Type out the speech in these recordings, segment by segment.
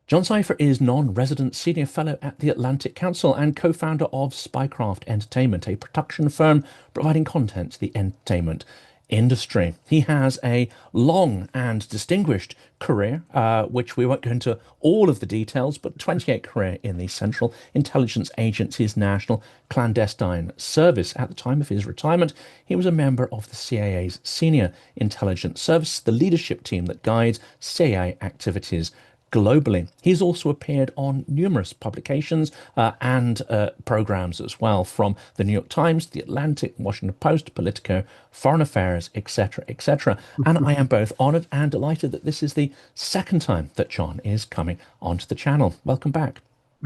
John Sipher is non-resident senior fellow at the Atlantic Council and co-founder of Spycraft Entertainment, a production firm providing content to the entertainment industry. He has a long and distinguished career, which we won't go into all of the details, but 28 career in the Central Intelligence Agency's National Clandestine Service. At the time of his retirement, he was a member of the CIA's Senior Intelligence Service, the leadership team that guides CIA activities globally. He's also appeared on numerous publications and programs as well, from the New York Times, the Atlantic, Washington Post, Politico, Foreign Affairs, etc., etc. And I am both honored and delighted that this is the second time that John is coming onto the channel. Welcome back.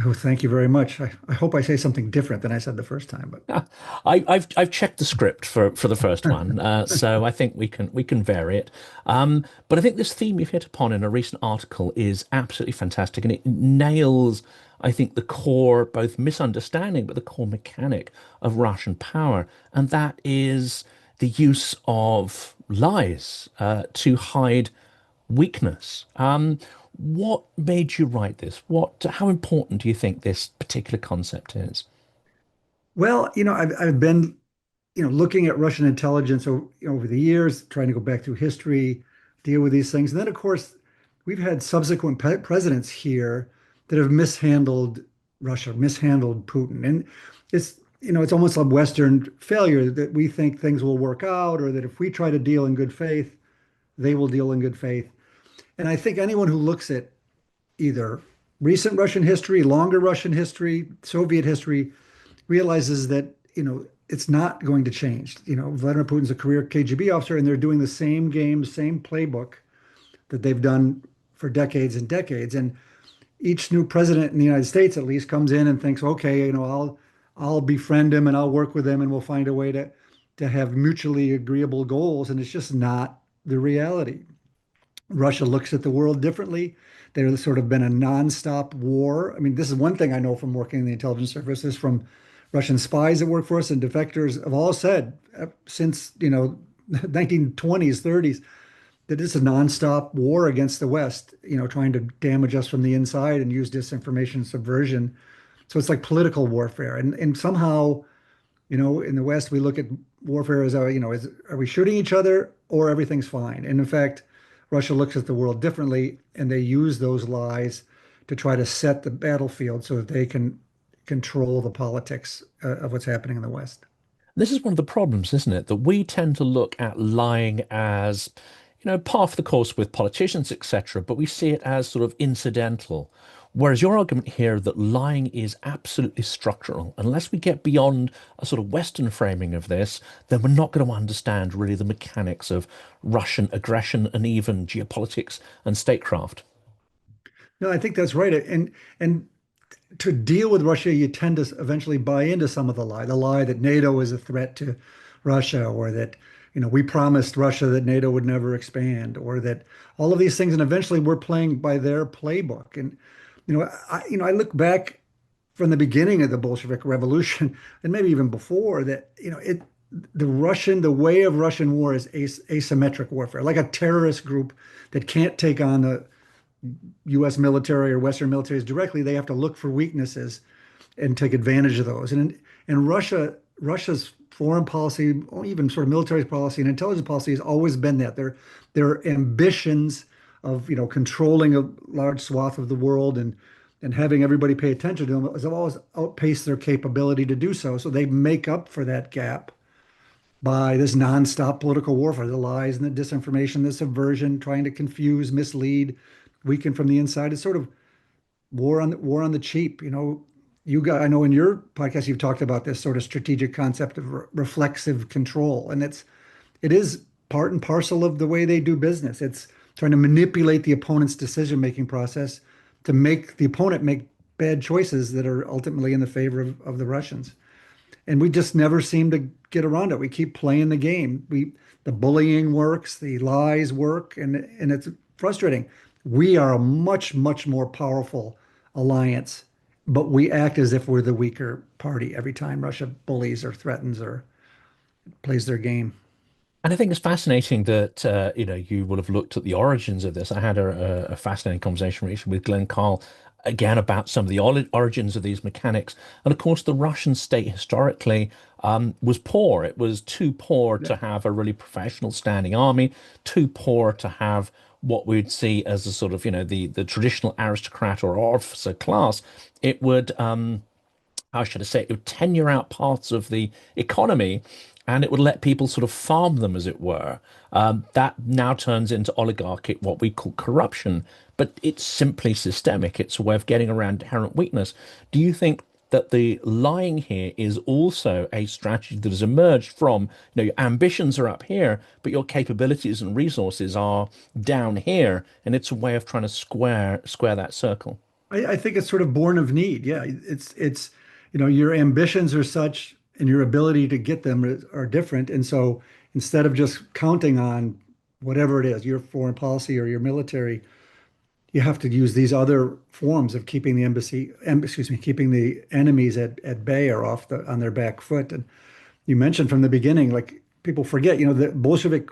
Oh, thank you very much. I hope I say something different than I said the first time, I've checked the script for the first one, so I think we can vary it. But I think this theme you've hit upon in a recent article is absolutely fantastic, and it nails, I think, the core both misunderstanding, but the core mechanic of Russian power, and that is the use of lies to hide weakness. What made you write this? How important do you think this particular concept is? well, I've been, looking at Russian intelligence over the years, trying to go back through history, deal with these things. And then, of course, we've had subsequent presidents here that have mishandled Russia, mishandled Putin. And it's almost a Western failure that we think things will work out, or that if we try to deal in good faith, they will deal in good faith. And I think anyone who looks at either recent Russian history, longer Russian history, Soviet history, realizes that, it's not going to change. Vladimir Putin's a career KGB officer, and they're doing the same game, same playbook that they've done for decades and decades. And each new president in the United States, at least, comes in and thinks, okay, I'll befriend him and I'll work with him and we'll find a way to have mutually agreeable goals. And it's just not the reality. Russia looks at the world differently. There's sort of been a nonstop war. I mean, this is one thing I know from working in the intelligence services, from Russian spies that work for us and defectors have all said since, 1920s, 30s, that it's a nonstop war against the West, trying to damage us from the inside and use disinformation and subversion. So it's like political warfare. And somehow, in the West, we look at warfare as, are we shooting each other or everything's fine? And in fact, Russia looks at the world differently, and they use those lies to try to set the battlefield so that they can control the politics of what's happening in the West. This is one of the problems, isn't it? That we tend to look at lying as, par for the course with politicians, etc., but we see it as sort of incidental. Whereas your argument here that lying is absolutely structural, unless we get beyond a sort of Western framing of this, then we're not going to understand really the mechanics of Russian aggression and even geopolitics and statecraft. No, I think that's right. And to deal with Russia, you tend to eventually buy into some of the lie that NATO is a threat to Russia, or that, we promised Russia that NATO would never expand, or that all of these things. And eventually we're playing by their playbook. And, I look back from the beginning of the Bolshevik Revolution, and maybe even before that, the way of Russian war is asymmetric warfare, like a terrorist group that can't take on the U.S. military or Western militaries directly. They have to look for weaknesses and take advantage of those. And Russia's foreign policy, or even sort of military policy and intelligence policy, has always been that their ambitions of controlling a large swath of the world and having everybody pay attention to them has always outpaced their capability to do so. So they make up for that gap by this nonstop political warfare, the lies and the disinformation, the subversion, trying to confuse, mislead, weaken from the inside. It's sort of war on the cheap. I know in your podcast you've talked about this sort of strategic concept of reflexive control, and it is part and parcel of the way they do business. It's trying to manipulate the opponent's decision-making process to make the opponent make bad choices that are ultimately in the favor of the Russians. And we just never seem to get around it. We keep playing the game. The bullying works, the lies work, and it's frustrating. We are a much, much more powerful alliance, but we act as if we're the weaker party every time Russia bullies or threatens or plays their game. And I think it's fascinating that you will have looked at the origins of this. I had a fascinating conversation recently with Glenn Carl again about some of the origins of these mechanics. And of course, the Russian state historically was poor. It was too poor Yeah. to have a really professional standing army, too poor to have what we'd see as a sort of, the traditional aristocrat or officer class. It would how should I say, it would tenure out parts of the economy and it would let people sort of farm them, as it were. That now turns into oligarchy, what we call corruption, but it's simply systemic. It's a way of getting around inherent weakness. Do you think that the lying here is also a strategy that has emerged from, your ambitions are up here, but your capabilities and resources are down here, and it's a way of trying to square that circle? I think it's sort of born of need. Yeah, your ambitions are such and your ability to get them are different. And so instead of just counting on whatever it is, your foreign policy or your military, you have to use these other forms of keeping the excuse me, keeping the enemies at bay or on their back foot. And you mentioned from the beginning, like people forget, the Bolshevik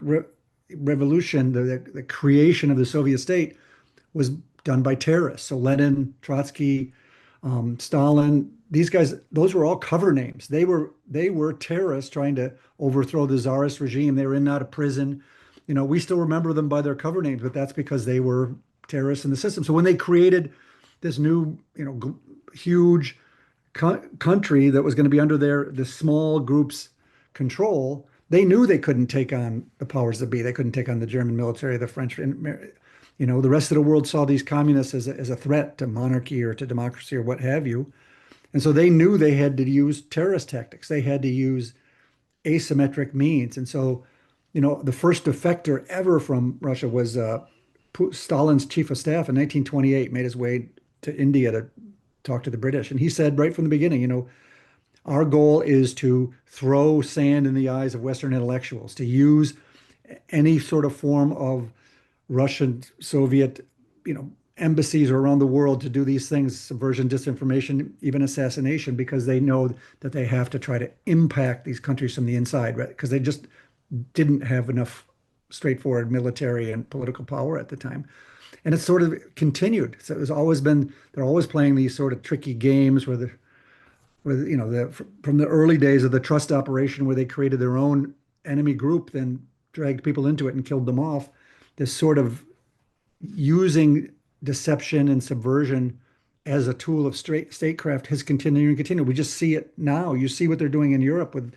revolution, the creation of the Soviet state was done by terrorists. So Lenin, Trotsky, Stalin, these guys, those were all cover names. They were terrorists trying to overthrow the czarist regime. They were in and out of prison. We still remember them by their cover names, but that's because they were terrorists in the system. So when they created this new, huge country that was going to be under the small group's control, they knew they couldn't take on the powers that be. They couldn't take on the German military, the French. The rest of the world saw these communists as a threat to monarchy or to democracy or what have you. And so they knew they had to use terrorist tactics. They had to use asymmetric means. And so, the first defector ever from Russia was Stalin's chief of staff in 1928, made his way to India to talk to the British. And he said right from the beginning, our goal is to throw sand in the eyes of Western intellectuals, to use any sort of form of Russian, Soviet, embassies around the world to do these things, subversion, disinformation, even assassination, because they know that they have to try to impact these countries from the inside, right? Because they just didn't have enough straightforward military and political power at the time. And it's sort of continued. So they're always playing these sort of tricky games from the early days of the trust operation where they created their own enemy group, then dragged people into it and killed them off. This sort of using deception and subversion as a tool of statecraft has continued and continued. We just see it now. You see what they're doing in Europe with,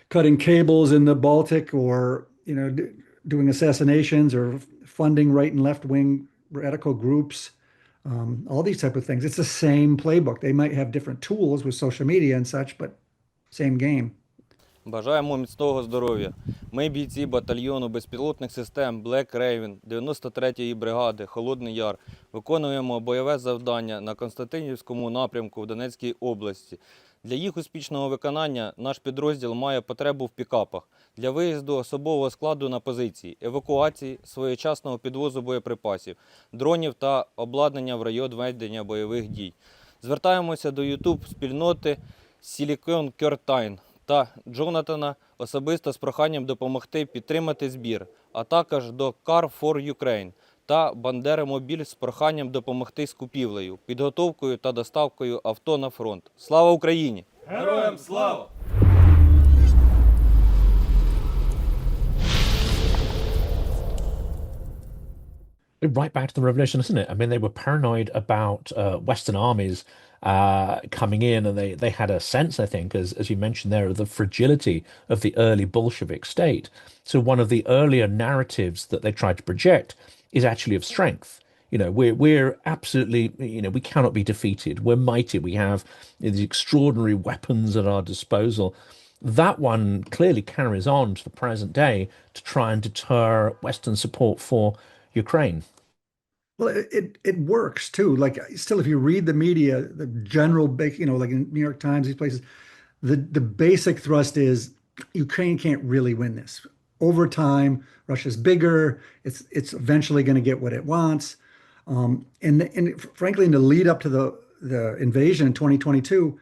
cutting cables in the Baltic, or doing assassinations or funding right and left wing radical groups. All these type of things. It's the same playbook. They might have different tools with social media and such, but same game. Бажаємо міцного здоров'я. Ми бійці батальйону безпілотних систем Black Raven 93-ї бригади Холодний Яр виконуємо бойове завдання на Константинівському напрямку в Донецькій області. Для їх успішного виконання наш підрозділ має потребу в пікапах для виїзду особового складу на позиції, евакуації, своєчасного підвозу боєприпасів, дронів та обладнання в район ведення бойових дій. Звертаємося до YouTube-спільноти Silicon Curtain та Джонатана особисто з проханням допомогти підтримати збір, а також до Car for Ukraine та Бандери Мобіль з проханням допомогти з купівлею, підготовкою та доставкою авто на фронт. Слава Україні! Героям слава! Right back to the revolution, isn't it? I mean, they were paranoid about Western armies coming in, and they had a sense, I think, as you mentioned there, of the fragility of the early Bolshevik state. So one of the earlier narratives that they tried to project is actually of strength. We're absolutely, we cannot be defeated. We're mighty. We have these extraordinary weapons at our disposal. That one clearly carries on to the present day to try and deter Western support for Ukraine. Well, it works too. Like still, if you read the media, the general, like in New York Times, these places, the basic thrust is Ukraine can't really win this. Over time, Russia's bigger. It's eventually going to get what it wants. And frankly, in the lead up to the invasion in 2022,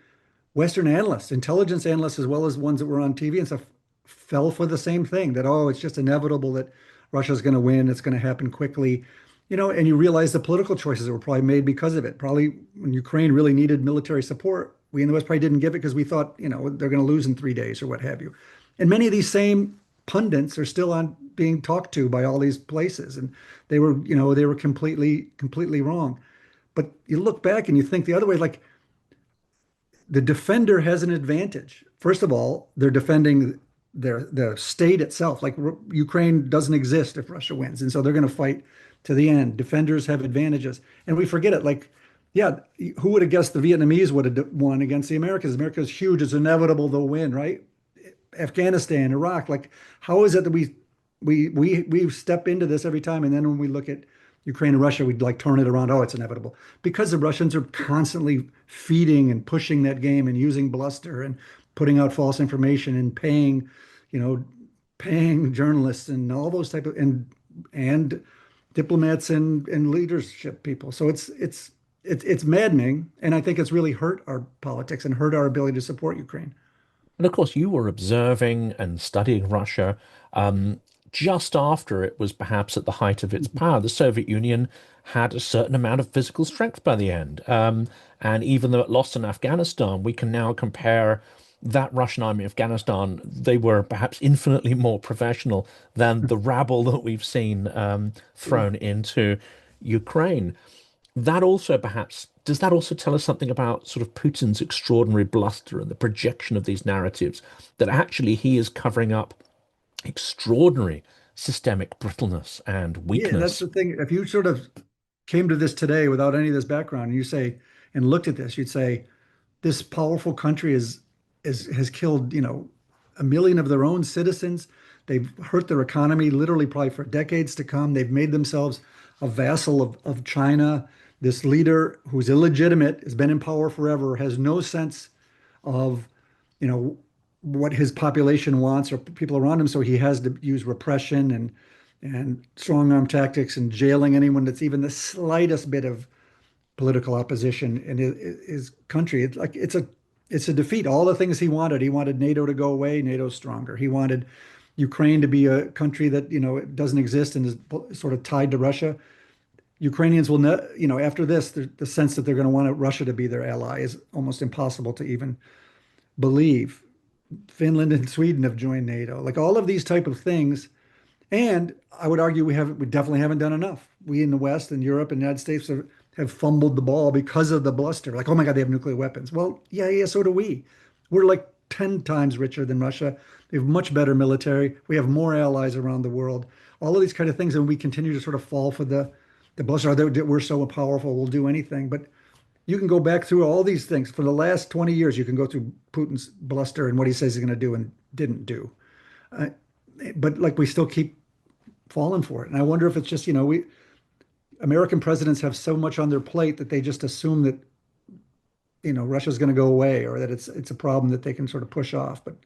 Western analysts, intelligence analysts, as well as ones that were on TV and stuff, fell for the same thing that, oh, it's just inevitable that Russia's going to win. It's going to happen quickly. And you realize the political choices that were probably made because of it. Probably when Ukraine really needed military support, we in the West probably didn't give it because we thought, they're going to lose in 3 days or what have you. And many of these same pundits are still on being talked to by all these places. And they were completely wrong. But you look back and you think the other way, like the defender has an advantage. First of all, they're defending the state itself. Like Ukraine doesn't exist if Russia wins, and so they're going to fight to the end. Defenders have advantages, and we forget it. Like, yeah, who would have guessed the Vietnamese would have won against the Americans? America's huge; it's inevitable they'll win, right? Afghanistan, Iraq. Like, how is it that we step into this every time, and then when we look at Ukraine and Russia, we'd like turn it around. Oh, it's inevitable because the Russians are constantly feeding and pushing that game and using bluster and putting out false information and you know, paying journalists and all those type of and diplomats and leadership people. So it's maddening, and I think it's really hurt our politics and hurt our ability to support Ukraine. And of course, you were observing and studying Russia just after it was perhaps at the height of its power. The Soviet Union had a certain amount of physical strength by the end. And even though it lost in Afghanistan, we can now compare that Russian army in Afghanistan. They were perhaps infinitely more professional than the rabble that we've seen thrown into Ukraine. That also perhaps, does that also tell us something about sort of Putin's extraordinary bluster and the projection of these narratives, that actually he is covering up extraordinary systemic brittleness and Yeah, that's weakness? the thing. If you sort of came to this today without any of this background, and you say and looked at this, you'd say this powerful country has killed, 1 million of their own citizens. They've hurt their economy literally probably for decades to come. They've made themselves a vassal of China. This leader who's illegitimate, has been in power forever, has no sense of, you know, what his population wants or people around him. So he has to use repression and strong arm tactics and jailing anyone that's even the slightest bit of political opposition in his country. It's a defeat. All the things he wanted. He wanted NATO to go away. NATO's stronger. He wanted Ukraine to be a country that it doesn't exist and is sort of tied to Russia. Ukrainians will, after this, the sense that they're going to want Russia to be their ally is almost impossible to even believe. Finland and Sweden have joined NATO. Like all of these type of things. And I would argue we definitely haven't done enough. We in the West and Europe and the United States have fumbled the ball because of the bluster. Like, oh my God, they have nuclear weapons. Well, yeah, so do we. We're like 10 times richer than Russia. We have much better military. We have more allies around the world. All of these kind of things, and we continue to sort of fall for the bluster. We're so powerful, we'll do anything. But you can go back through all these things. For the last 20 years, you can go through Putin's bluster and what he says he's going to do and didn't do. Uh, but like we still keep falling for it. And I wonder if it's just, we American presidents have so much on their plate that they just assume that, Russia's going to go away or that it's a problem that they can sort of push off. But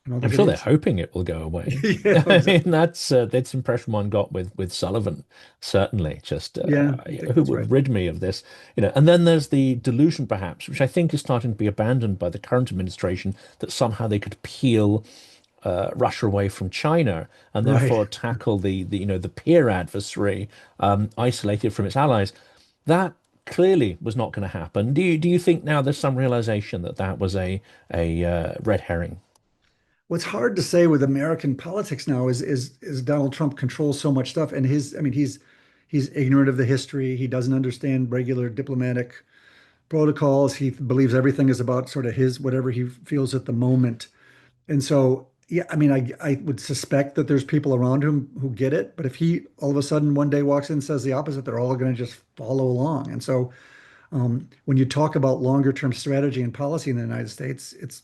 I don't I'm think it sure they're is. hoping it will go away. Yeah, I exactly. mean, that's the impression one got with Sullivan, certainly. Just Yeah, I think who that's right. would rid me of this, And then there's the delusion, perhaps, which I think is starting to be abandoned by the current administration, that somehow they could peel Russia away from China and Right. therefore tackle the peer adversary isolated from its allies. That clearly was not going to happen. Do you think now there's some realization that that was a red herring? What's hard to say with American politics now is Donald Trump controls so much stuff, and I mean, he's ignorant of the history. He doesn't understand regular diplomatic protocols. He believes everything is about sort of his whatever he feels at the moment. And so, yeah, I mean, I would suspect that there's people around him who get it, but if he all of a sudden one day walks in and says the opposite, they're all going to just follow along. And so, when you talk about longer term strategy and policy in the United States, it's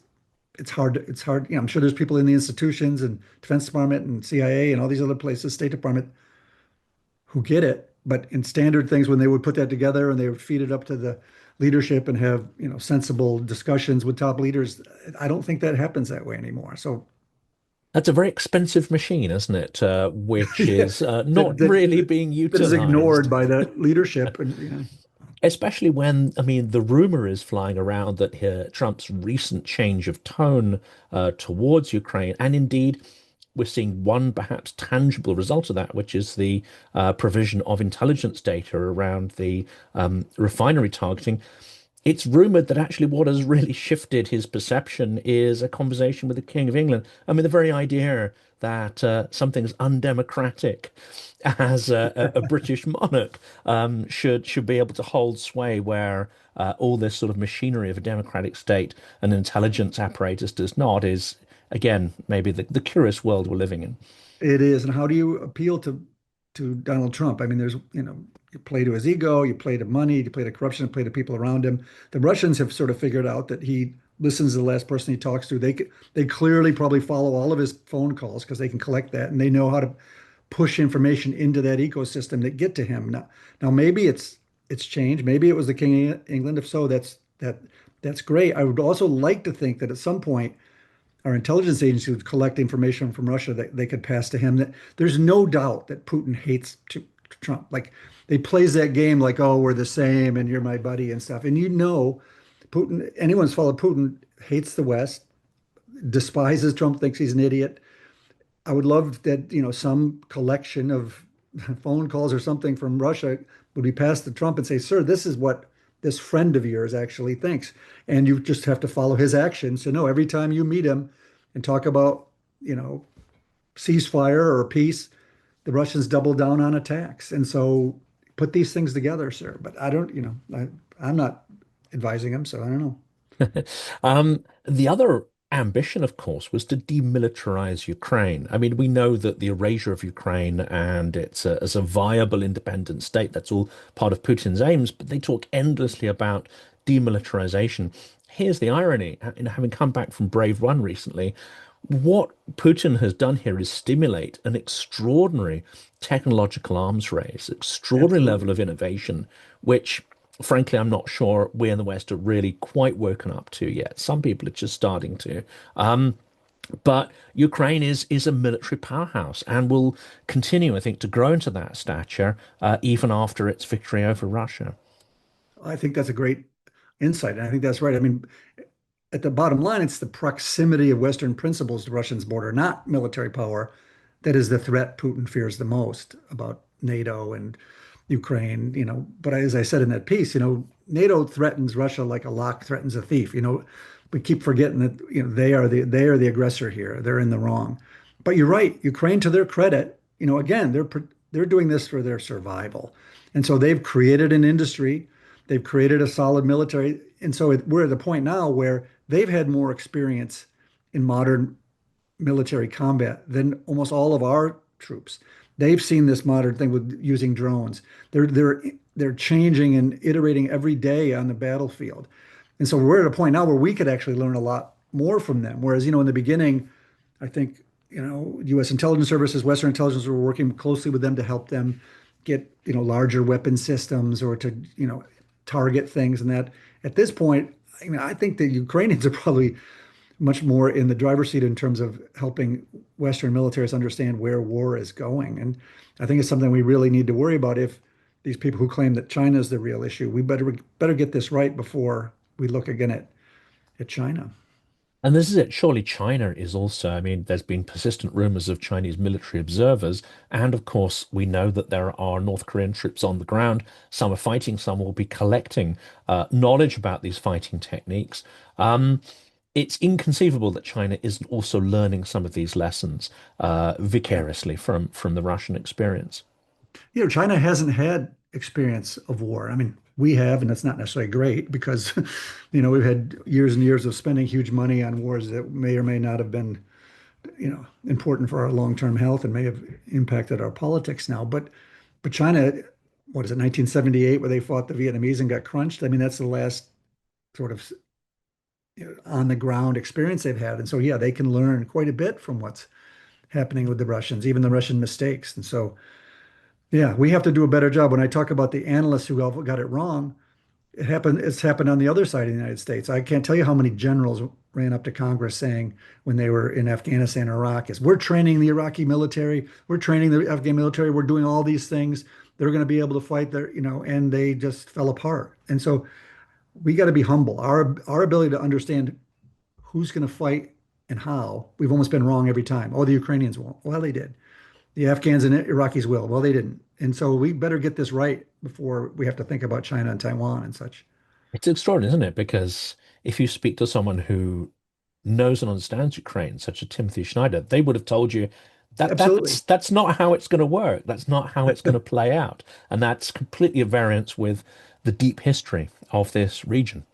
hard. It's hard. I'm sure there's people in the institutions and Defense Department and CIA and all these other places, State Department, who get it. But in standard things, when they would put that together and they would feed it up to the leadership and have, sensible discussions with top leaders, I don't think that happens that way anymore. So That's a very expensive machine, isn't it? Which yeah, is not that really that being that is ignored utilized. by the leadership. And Especially when, I mean, the rumor is flying around that Trump's recent change of tone towards Ukraine, and indeed, we're seeing one perhaps tangible result of that, which is the provision of intelligence data around the refinery targeting. It's rumored that actually what has really shifted his perception is a conversation with the King of England. I mean, the very idea that something as undemocratic as a British monarch should be able to hold sway where all this sort of machinery of a democratic state and intelligence apparatus does not is, again, maybe the curious world we're living in. It is. And how do you appeal to Donald Trump? I mean, there's, you play to his ego, you play to money, you play to corruption, you play to people around him. The Russians have sort of figured out that he listens to the last person he talks to. They clearly probably follow all of his phone calls because they can collect that and they know how to push information into that ecosystem that get to him. Now maybe it's changed. Maybe it was the King of England. If so, that's great. I would also like to think that at some point our intelligence agency would collect information from Russia that they could pass to him. That there's no doubt that Putin hates Trump. Like they plays that game like, oh, we're the same and you're my buddy and stuff. And Putin, anyone's followed Putin hates the West, despises Trump, thinks he's an idiot. I would love that, some collection of phone calls or something from Russia would be passed to Trump and say, sir, this is what this friend of yours actually thinks. And you just have to follow his actions. So no, every time you meet him and talk about, ceasefire or peace, the Russians double down on attacks. And so put these things together, sir. But I don't, I'm not advising him, so I don't know. The other ambition, of course, was to demilitarize Ukraine. I mean, we know that the erasure of Ukraine and as a viable independent state, that's all part of Putin's aims, but they talk endlessly about demilitarization. Here's the irony, having come back from Brave One recently, what Putin has done here is stimulate an extraordinary technological arms race, extraordinary level Absolutely. of innovation, which frankly, I'm not sure we in the West are really quite woken up to yet. Some people are just starting to. But Ukraine is a military powerhouse and will continue, I think, to grow into that stature even after its victory over Russia. I think that's a great insight. And I think that's right. I mean, at the bottom line, it's the proximity of Western principles to Russia's border, not military power, that is the threat Putin fears the most about NATO and Ukraine, But as I said in that piece, NATO threatens Russia like a lock threatens a thief. We keep forgetting that, they are the aggressor here. They're in the wrong. But you're right, Ukraine, to their credit, again, they're doing this for their survival. And so they've created an industry, they've created a solid military. And so we're at the point now where they've had more experience in modern military combat than almost all of our troops. They've seen this modern thing with using drones. They're changing and iterating every day on the battlefield. And so we're at a point now where we could actually learn a lot more from them. Whereas, in the beginning, I think, U.S. intelligence services, Western intelligence were working closely with them to help them get, larger weapon systems or to, target things and that. At this point, I think the Ukrainians are probably much more in the driver's seat in terms of helping Western militaries understand where war is going. And I think it's something we really need to worry about if these people who claim that China is the real issue, we better get this right before we look again at China. And this is it. Surely China is also, I mean, there's been persistent rumors of Chinese military observers. And of course, we know that there are North Korean troops on the ground. Some are fighting, some will be collecting knowledge about these fighting techniques. It's inconceivable that China isn't also learning some of these lessons vicariously from the Russian experience. China hasn't had experience of war. I mean, we have, and that's not necessarily great because, we've had years and years of spending huge money on wars that may or may not have been, important for our long-term health and may have impacted our politics now. But China, what is it, 1978, where they fought the Vietnamese and got crunched? I mean, that's the last sort of on the ground experience they've had. And so, yeah, they can learn quite a bit from what's happening with the Russians, even the Russian mistakes. And so, yeah, we have to do a better job. When I talk about the analysts who all got it wrong, it's happened on the other side of the United States. I can't tell you how many generals ran up to Congress saying when they were in Afghanistan or Iraq is we're training the Iraqi military, we're training the Afghan military, we're doing all these things. they're going to be able to fight their, and they just fell apart. And so we got to be humble. Our ability to understand who's going to fight and how, we've almost been wrong every time. Oh, the Ukrainians won't. Well, they did. The Afghans and Iraqis will. Well, they didn't. And so we better get this right before we have to think about China and Taiwan and such. It's extraordinary, isn't it? Because if you speak to someone who knows and understands Ukraine, such as Timothy Schneider, they would have told you that Absolutely. that's not how it's going to work. That's not how it's going to play out. And that's completely at variance with the deep history of this region.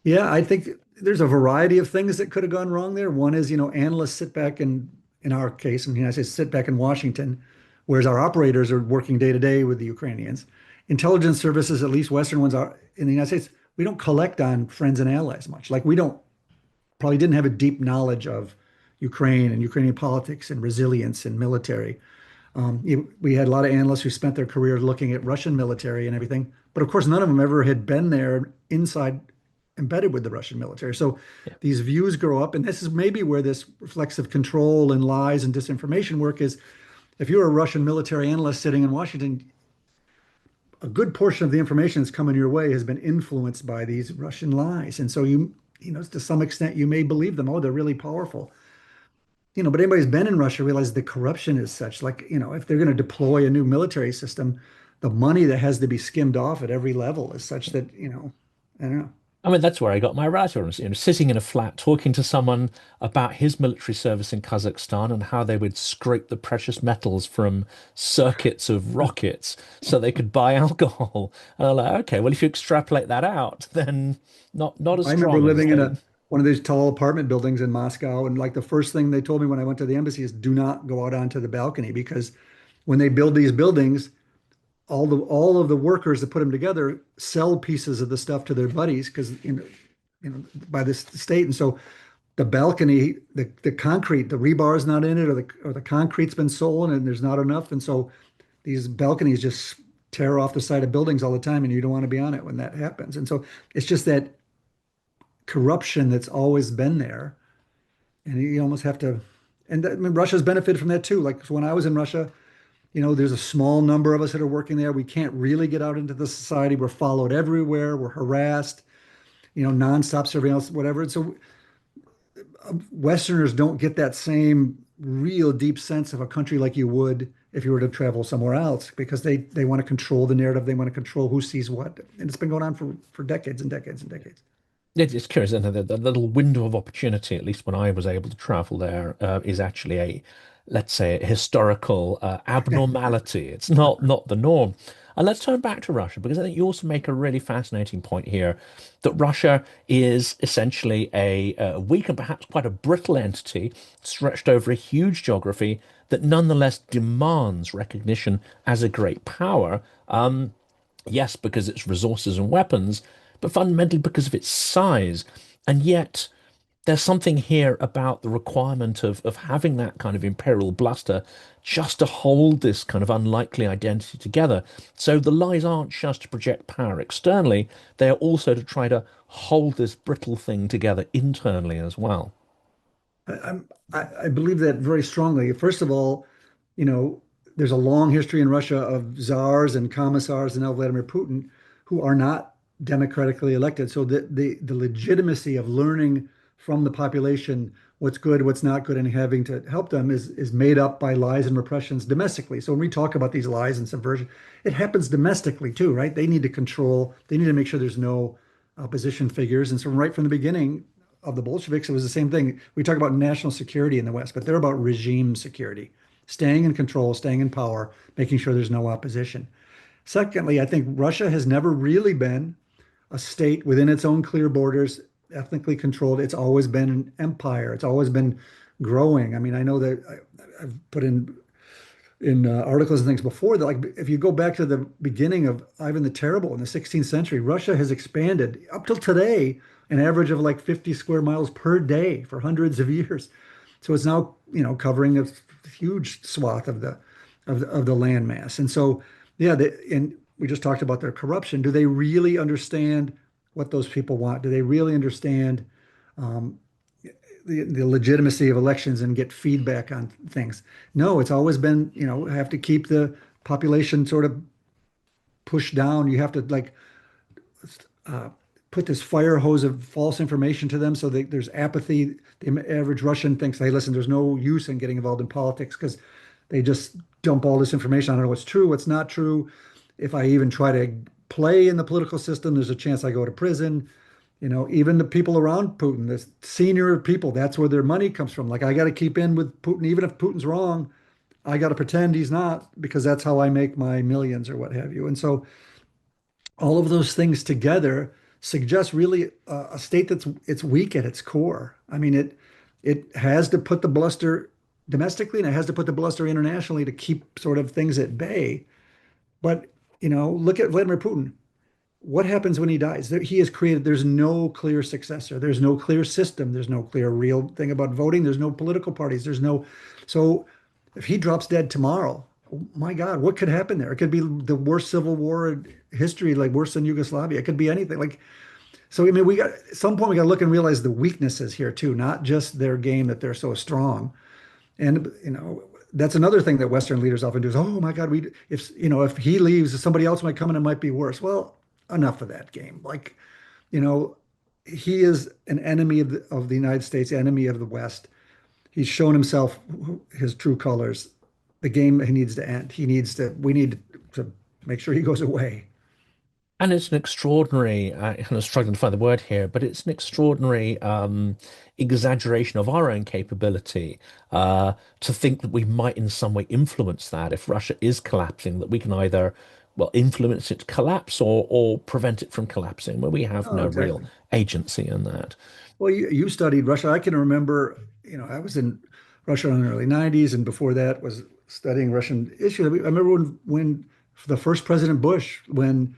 Yeah, I think there's a variety of things that could have gone wrong there. One is, analysts sit back and, in our case, in the United States, sit back in Washington, whereas our operators are working day to day with the Ukrainians. Intelligence services, at least Western ones, are in the United States. We don't collect on friends and allies much. Like we don't probably didn't have a deep knowledge of Ukraine and Ukrainian politics and resilience and military. We had a lot of analysts who spent their career looking at Russian military and everything, but of course, none of them ever had been there inside, embedded with the Russian military. So Yeah. these views grow up, and this is maybe where this reflexive control and lies and disinformation work is. If you're a Russian military analyst sitting in Washington, a good portion of the information that's coming your way has been influenced by these Russian lies, and so to some extent, you may believe them. Oh, they're really powerful. But anybody who's been in Russia realizes the corruption is such. Like, if they're going to deploy a new military system, the money that has to be skimmed off at every level is such that, I don't know. I mean, that's where I got my writer, sitting in a flat talking to someone about his military service in Kazakhstan and how they would scrape the precious metals from circuits of rockets so they could buy alcohol. And I'm like, okay, well, if you extrapolate that out, then not as I remember strong as living in they. one of these tall apartment buildings in Moscow, and like the first thing they told me when I went to the embassy is do not go out onto the balcony because when they build these buildings, all of the workers that put them together sell pieces of the stuff to their buddies because by this state, and so the balcony, the concrete, the rebar is not in it, or the concrete's been sold and there's not enough, and so these balconies just tear off the side of buildings all the time, and you don't want to be on it when that happens. And so it's just that corruption that's always been there, and you almost have to. And I mean, Russia's benefited from that too. Like when I was in Russia, there's a small number of us that are working there. We can't really get out into the society. We're followed everywhere. We're harassed, nonstop surveillance, whatever. And so Westerners don't get that same real deep sense of a country like you would if you were to travel somewhere else because they want to control the narrative. They want to control who sees what. And it's been going on for decades and decades and decades. It's curious, and the little window of opportunity, at least when I was able to travel there, is actually let's say, a historical abnormality. It's not the norm. And let's turn back to Russia, because I think you also make a really fascinating point here that Russia is essentially a weak and perhaps quite a brittle entity stretched over a huge geography that nonetheless demands recognition as a great power. Yes, because its resources and weapons, but fundamentally because of its size. And yet, there's something here about the requirement of having that kind of imperial bluster just to hold this kind of unlikely identity together. So the lies aren't just to project power externally, they are also to try to hold this brittle thing together internally as well. I believe that very strongly. First of all, you know, there's a long history in Russia of czars and commissars and now Vladimir Putin who are not democratically elected. So the legitimacy of learning from the population what's good, what's not good, and having to help them is made up by lies and repressions domestically. So when we talk about these lies and subversion, it happens domestically too, right? They need to control, they need to make sure there's no opposition figures. And so right from the beginning of the Bolsheviks, it was the same thing. We talk about national security in the West, but they're about regime security, staying in control, staying in power, making sure there's no opposition. Secondly, I think Russia has never really been a state within its own clear borders, ethnically controlled. It's always been an empire. It's always been growing. I mean, I know that I've put in articles and things before that, like if you go back to the beginning of Ivan the Terrible in the 16th century, Russia has expanded up till today, an average of like 50 square miles per day for hundreds of years. So it's now, covering a huge swath of the land mass. And so, yeah, and we just talked about their corruption. Do they really understand what those people want? Do they really understand um, the legitimacy of elections and get feedback on things? No, it's always been, have to keep the population sort of push down. You have to like uh, put this fire hose of false information to them so that there's apathy. The average Russian thinks, hey, listen, there's no use in getting involved in politics because they just dump all this information. I don't know what's true, what's not true. If I even try to play in the political system, there's a chance I go to prison. Even the people around Putin, the senior people, that's where their money comes from. Like, I got to keep in with Putin, even if Putin's wrong, I got to pretend he's not because that's how I make my millions or what have you. And so all of those things together suggest really a state that's it's weak at its core. I mean, it has to put the bluster domestically and it has to put the bluster internationally to keep sort of things at bay. But look at Vladimir Putin. What happens when he dies? He has created, there's no clear successor. There's no clear system. There's no clear real thing about voting. There's no political parties. So if he drops dead tomorrow, oh my God, what could happen there? It could be the worst civil war in history, like worse than Yugoslavia. It could be anything. Like, so I mean, at some point we got to look and realize the weaknesses here too, not just their game that they're so strong. And that's another thing that Western leaders often do is, oh my God, if he leaves, somebody else might come in and it might be worse. Well, enough of that game. Like, you know, he is an enemy of the United States, enemy of the West. He's shown himself his true colors. The game he needs to end. We need to make sure he goes away. And it's an extraordinary, kind of struggling to find the word here, but it's an extraordinary exaggeration of our own capability to think that we might in some way influence that if Russia is collapsing, that we can either, well, influence it to collapse or prevent it from collapsing, where we have Oh, no real exactly. agency in that. Well, you studied Russia. I can remember, I was in Russia in the early 90s, and before that was studying Russian issues. I remember when the first President Bush, when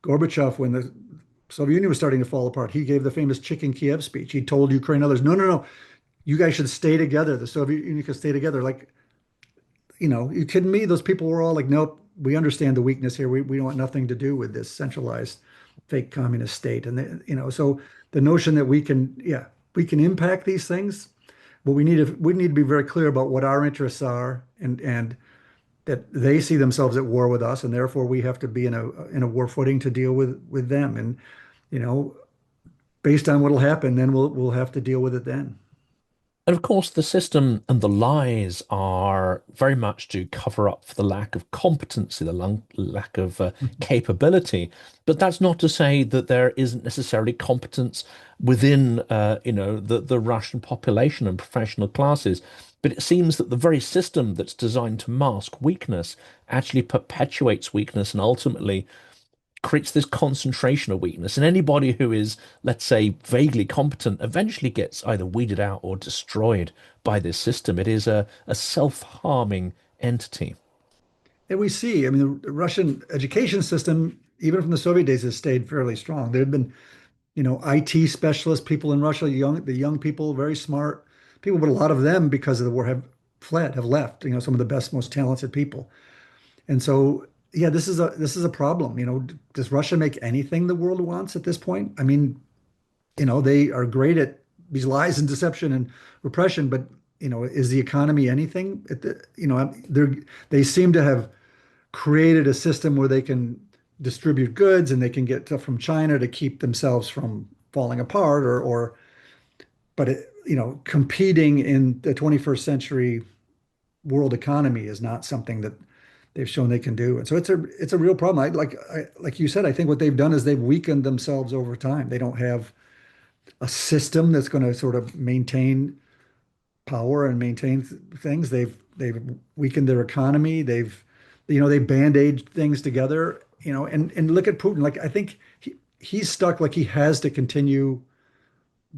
Gorbachev, when the Soviet Union was starting to fall apart, he gave the famous Chicken Kiev speech. He told Ukraine and others, no, no, no, you guys should stay together. The Soviet Union could stay together. Like, you kidding me? Those people were all like, nope, we understand the weakness here. We want nothing to do with this centralized fake communist state. And, so the notion that we can impact these things, but we need to be very clear about what our interests are and that they see themselves at war with us, and therefore we have to be in a war footing to deal with them. And, you know, based on what'll happen, then we'll have to deal with it then. And of course, the system and the lies are very much to cover up for the lack of competency, the lack of capability. But that's not to say that there isn't necessarily competence within, the Russian population and professional classes. But it seems that the very system that's designed to mask weakness actually perpetuates weakness and ultimately creates this concentration of weakness. And anybody who is, let's say, vaguely competent eventually gets either weeded out or destroyed by this system. It is a self-harming entity. And we see, I mean, the Russian education system, even from the Soviet days, has stayed fairly strong. There have been, IT specialists, people in Russia, the young people, very smart people, but a lot of them, because of the war, have left, some of the best, most talented people. And so, yeah, this is a problem. Does Russia make anything the world wants at this point? I mean, they are great at these lies and deception and repression, but is the economy anything? They seem to have created a system where they can distribute goods and they can get stuff from China to keep themselves from falling apart, but competing in the 21st century world economy is not something that they've shown they can do. And so it's a real problem. Like you said, I think what they've done is they've weakened themselves over time. They don't have a system that's going to sort of maintain power and maintain things. They've weakened their economy. They band-aid things together, and look at Putin. Like, I think he's stuck, like he has to continue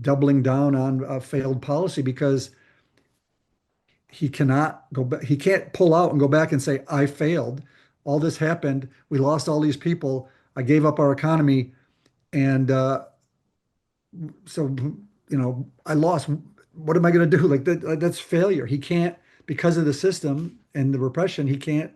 doubling down on a failed policy because he cannot go back. He can't pull out and go back and say, I failed. All this happened. We lost all these people. I gave up our economy. And so, I lost. What am I going to do? That's failure. He can't, because of the system and the repression, he can't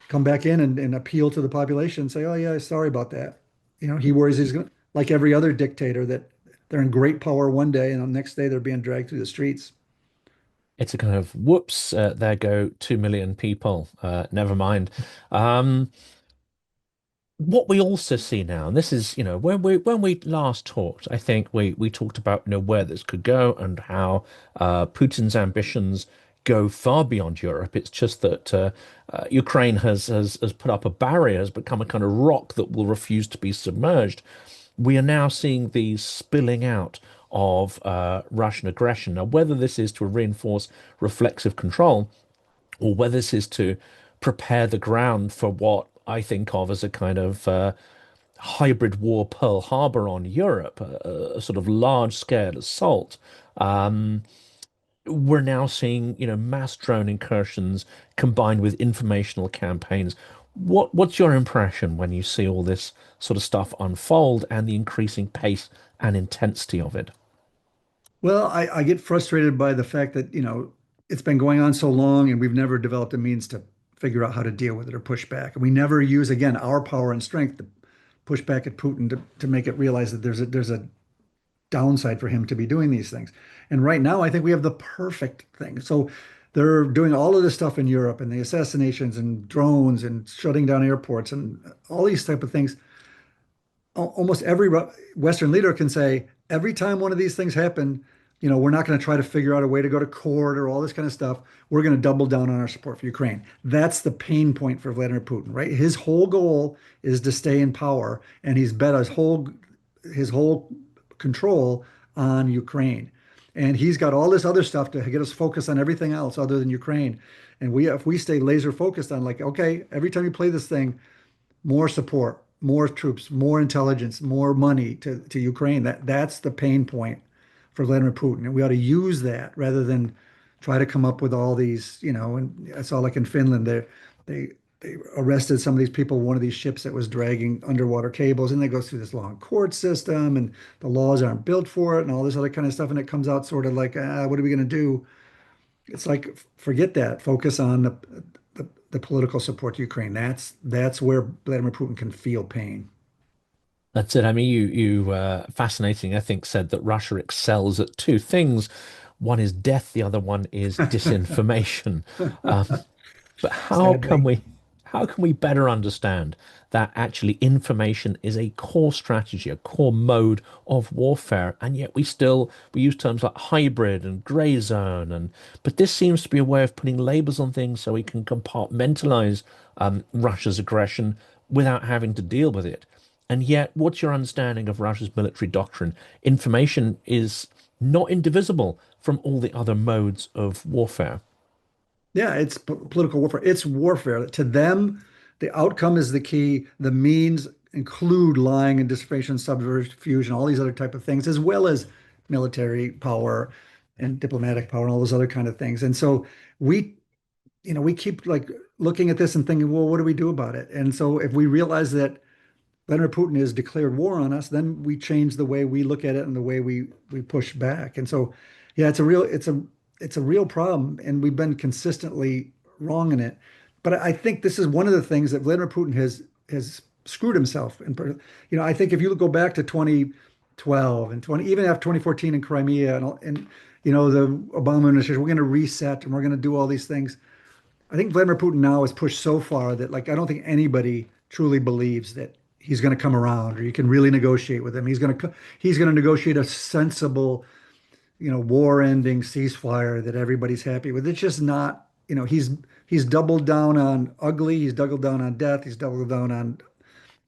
come back in and appeal to the population and say, oh, yeah, sorry about that. He worries he's going to, like every other dictator, that they're in great power one day and the next day they're being dragged through the streets. It's a kind of whoops, there go 2 million people. Never mind. Um, what we also see now, and this is, when we last talked, I think we talked about, where this could go and how Putin's ambitions go far beyond Europe. It's just that Ukraine has put up a barrier, has become a kind of rock that will refuse to be submerged. We are now seeing the spilling out of Russian aggression. Now, whether this is to reinforce reflexive control or whether this is to prepare the ground for what I think of as a kind of hybrid war Pearl Harbor on Europe, a sort of large scale assault. Um, we're now seeing, mass drone incursions combined with informational campaigns. What's your impression when you see all this sort of stuff unfold and the increasing pace and intensity of it? Well, I get frustrated by the fact that, it's been going on so long and we've never developed a means to figure out how to deal with it or push back. And we never use, again, our power and strength to push back at Putin to make it realize that there's a downside for him to be doing these things. And right now, I think we have the perfect thing. So they're doing all of this stuff in Europe and the assassinations and drones and shutting down airports and all these type of things. Almost every Western leader can say, every time one of these things happen, we're not going to try to figure out a way to go to court or all this kind of stuff. We're going to double down on our support for Ukraine. That's the pain point for Vladimir Putin, right? His whole goal is to stay in power, and he's bet his whole control on Ukraine. And he's got all this other stuff to get us focused on everything else other than Ukraine. And if we stay laser focused on like, okay, every time you play this thing, more support, more troops, more intelligence, more money to Ukraine. That's the pain point for Vladimir Putin. And we ought to use that rather than try to come up with all these, and I saw like in Finland, they they arrested some of these people, one of these ships that was dragging underwater cables, and they go through this long court system, and the laws aren't built for it, and all this other kind of stuff. And it comes out sort of like, what are we going to do? It's like, forget that. Focus on the political support to Ukraine. That's where Vladimir Putin can feel pain. That's it. I mean, you fascinating, I think, said that Russia excels at two things. One is death, the other one is disinformation. Um, but Sadly. how can we better understand that actually information is a core strategy, a core mode of warfare, and yet we use terms like hybrid and gray zone, but this seems to be a way of putting labels on things so we can compartmentalize Russia's aggression without having to deal with it. And yet, what's your understanding of Russia's military doctrine? Information is not indivisible from all the other modes of warfare. Yeah, it's political warfare. It's warfare. To them, the outcome is the key. The means include lying and disinformation, subterfuge, and all these other type of things, as well as military power and diplomatic power and all those other kind of things. And so we, we keep like looking at this and thinking, well, what do we do about it? And so if we realize that Vladimir Putin has declared war on us, then we change the way we look at it and the way we push back. And so, yeah, it's a real problem, and we've been consistently wrong in it. But I think this is one of the things that Vladimir Putin has screwed himself. And I think if you go back to 2012 and 20, even after 2014 in Crimea and the Obama administration, we're going to reset and we're going to do all these things. I think Vladimir Putin now has pushed so far that like I don't think anybody truly believes that he's going to come around or you can really negotiate with him. He's going to negotiate a sensible, war-ending ceasefire that everybody's happy with. It's just not, he's doubled down on ugly, he's doubled down on death, he's doubled down on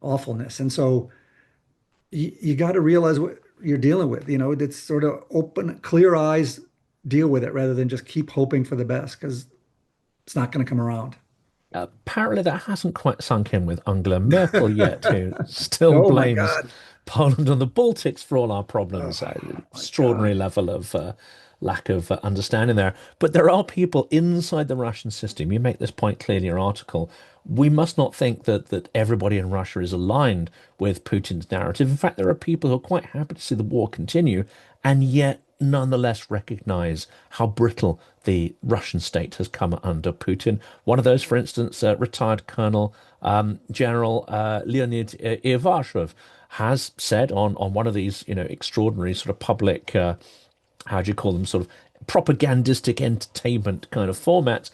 awfulness. And so you got to realize what you're dealing with. It's sort of open, clear eyes, deal with it rather than just keep hoping for the best because it's not going to come around. Apparently, that hasn't quite sunk in with Angela Merkel yet, who still Oh my blames God. Poland and the Baltics for all our Oh problems. my Extraordinary God. level of lack of understanding there. But there are people inside the Russian system. You make this point clearly in your article. We must not think that everybody in Russia is aligned with Putin's narrative. In fact, there are people who are quite happy to see the war continue and yet nonetheless recognize how brittle the Russian state has come under Putin. One of those, for instance, retired Colonel General Leonid Ivashov has said on one of these, extraordinary sort of public, how do you call them, sort of propagandistic entertainment kind of formats.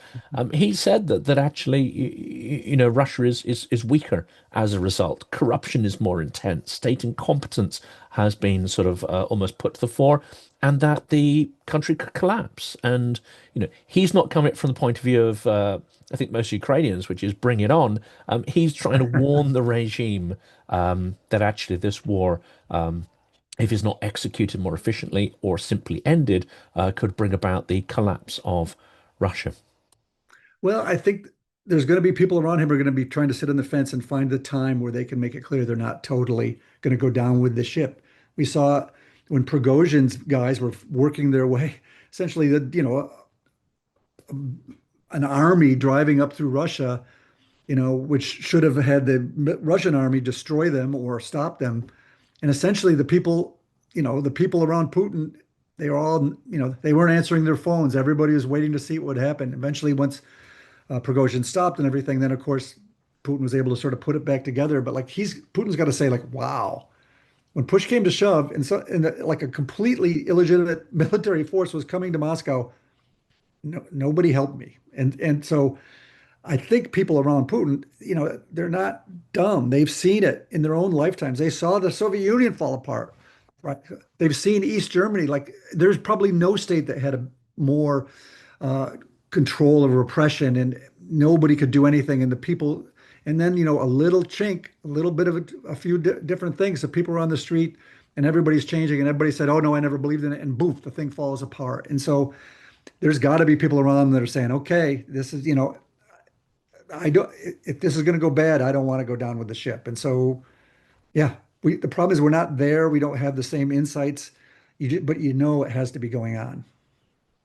He said that actually, Russia is weaker as a result. Corruption is more intense. State incompetence has been sort of almost put to the fore, and that the country could collapse. And he's not coming from the point of view of I think most Ukrainians, which is bring it on. He's trying to warn the regime that actually this war. If it's not executed more efficiently or simply ended, could bring about the collapse of Russia. Well, I think there's going to be people around him who are going to be trying to sit on the fence and find the time where they can make it clear they're not totally going to go down with the ship. We saw when Prigozhin's guys were working their way, essentially, an army driving up through Russia, which should have had the Russian army destroy them or stop them. And essentially, the people around Putin, they were all, they weren't answering their phones. Everybody was waiting to see what would happen. Eventually, once Prigozhin stopped and everything, then of course Putin was able to sort of put it back together. But like Putin's got to say like, wow, when push came to shove, like a completely illegitimate military force was coming to Moscow, no, nobody helped me. And so I think people around Putin, they're not dumb. They've seen it in their own lifetimes. They saw the Soviet Union fall apart. Right. They've seen East Germany. Like there's probably no state that had a more control of repression and nobody could do anything. And the people, and then, a little chink, a little bit of a few different things. So people are on the street and everybody's changing and everybody said, oh no, I never believed in it. And boof, the thing falls apart. And so there's got to be people around them that are saying, okay, this is, I don't, if this is going to go bad, I don't want to go down with the ship. And so, yeah, the problem is we're not there. We don't have the same insights, but it has to be going on.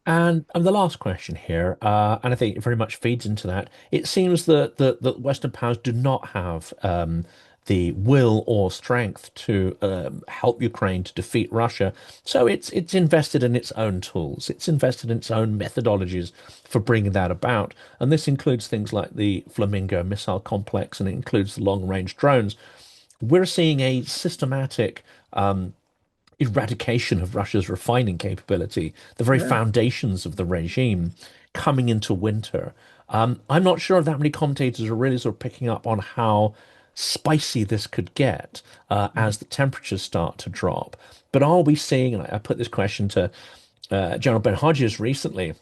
And the last question here, and I think it very much feeds into that. It seems that Western powers do not have the will or strength to help Ukraine to defeat Russia. So it's invested in its own tools. It's invested in its own methodologies for bringing that about. And this includes things like the Flamingo missile complex, and it includes the long-range drones. We're seeing a systematic eradication of Russia's refining capability, the very Yeah. foundations of the regime coming into winter. I'm not sure if that many commentators are really sort of picking up on how spicy this could get as the temperatures start to drop. But are we seeing, and I put this question to General Ben Hodges recently,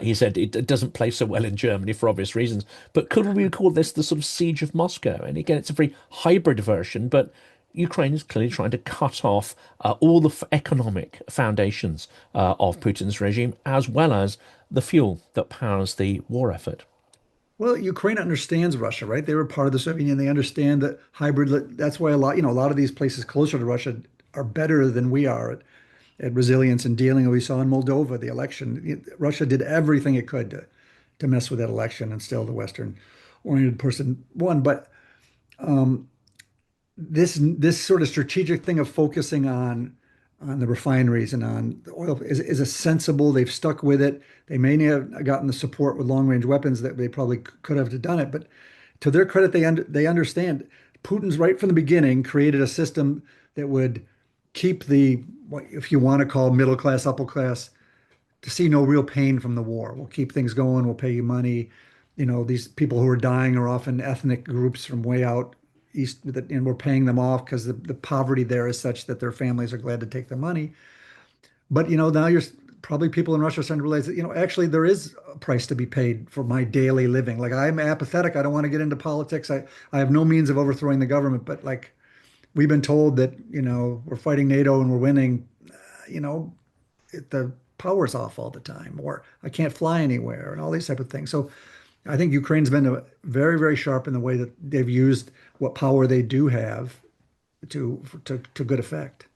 he said it doesn't play so well in Germany for obvious reasons. But could we call this the sort of siege of Moscow? And again, it's a very hybrid version, but Ukraine is clearly trying to cut off all the economic foundations of Putin's regime, as well as the fuel that powers the war effort. Well, Ukraine understands Russia, right? They were part of the Soviet Union. They understand that hybrid. That's why a lot of these places closer to Russia are better than we are at resilience and dealing. We saw in Moldova, the election. Russia did everything it could to mess with that election, and still the Western-oriented person won. But this sort of strategic thing of focusing on the refineries and on the oil is a sensible. They've stuck with it. They may not have gotten the support with long-range weapons that they probably could have done it, but to their credit, they understand. Putin's right from the beginning created a system that would keep what if you want to call middle class, upper class, to see no real pain from the war. We'll keep things going. We'll pay you money. These people who are dying are often ethnic groups from way out east, and we're paying them off because the poverty there is such that their families are glad to take the money. But now you're probably people in Russia are starting to realize that actually there is a price to be paid for my daily living. Like I'm apathetic. I don't want to get into politics. I have no means of overthrowing the government. But like we've been told that we're fighting NATO and we're winning. The power's off all the time, or I can't fly anywhere, and all these type of things. So I think Ukraine's been very, very sharp in the way that they've used what power they do have to good effect.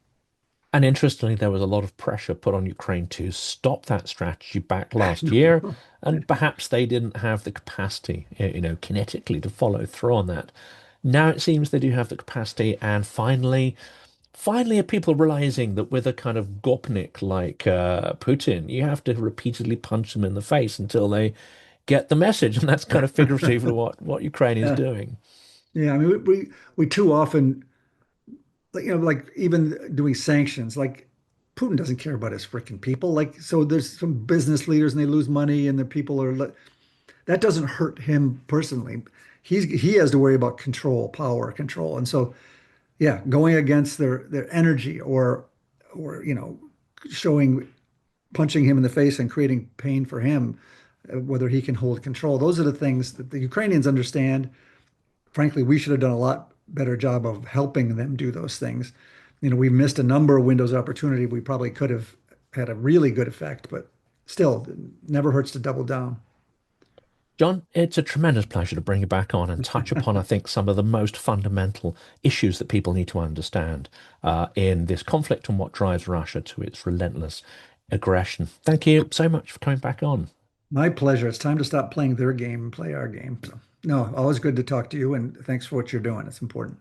And interestingly, there was a lot of pressure put on Ukraine to stop that strategy back last year, No. and perhaps they didn't have the capacity, kinetically to follow through on that. Now it seems they do have the capacity, and finally, are people realizing that with a kind of gopnik like Putin, you have to repeatedly punch them in the face until they get the message, and that's kind of figuratively what Ukraine is Yeah. doing. Yeah. I mean, we too often, like even doing sanctions, like Putin doesn't care about his freaking people. Like, so there's some business leaders and they lose money and the people are, that doesn't hurt him personally. He has to worry about control, power, control. And so, yeah, going against their energy or showing punching him in the face and creating pain for him, whether he can hold control. Those are the things that the Ukrainians understand. Frankly, we should have done a lot better job of helping them do those things. We missed a number of windows of opportunity. We probably could have had a really good effect, but still, it never hurts to double down. John, it's a tremendous pleasure to bring you back on and touch upon, I think, some of the most fundamental issues that people need to understand in this conflict and what drives Russia to its relentless aggression. Thank you so much for coming back on. My pleasure. It's time to stop playing their game and play our game. So, no, always good to talk to you, and thanks for what you're doing. It's important.